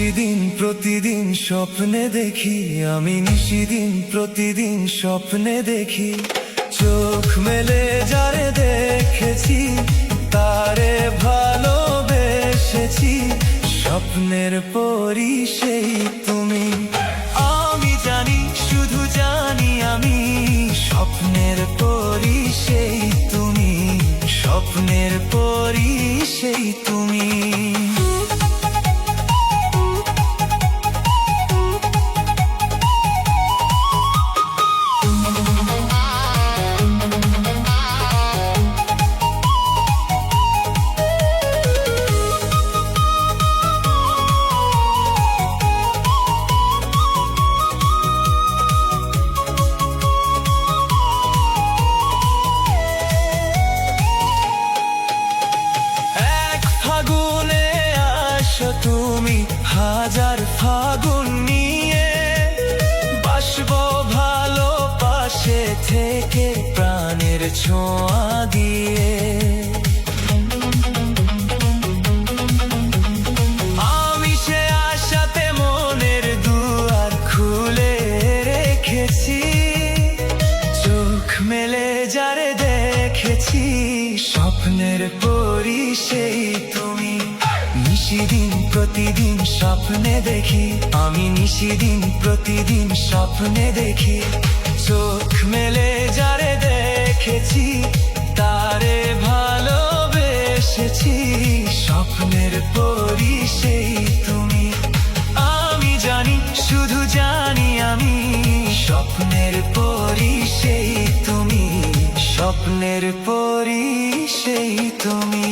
নিশিদিন প্রতিদিন স্বপ্নে দেখি, আমি নিশিদিন প্রতিদিন স্বপ্নে দেখি। চোখ মেলে যারে দেখেছি, তারে ভালোবেসেছি। স্বপ্নের পরি সেই তুমি, আমি জানি, শুধু জানি আমি। স্বপ্নের পরি সেই তুমি, স্বপ্নের পরি সেই তুমি। তুমি হাজার ফাগুন নিয়ে বাসবো ভালো পাশে থেকে, প্রাণের ছোঁয়া দিয়ে। আমি সে আশাতে মনের দুয়ার খুলে রেখেছি। চোখ মেলে যারে দেখেছি, স্বপ্নের পরি সেই তুমি। নিশিদিন প্রতিদিন স্বপ্নে দেখি, আমি নিশিদিন প্রতিদিন স্বপ্নে দেখি। চোখ মেলে যারে দেখেছি, তারে ভালোবেসেছি। স্বপ্নের পরি সেই তুমি, আমি জানি, শুধু জানি আমি। স্বপ্নের পরি সেই তুমি, স্বপ্নের পরি সেই তুমি।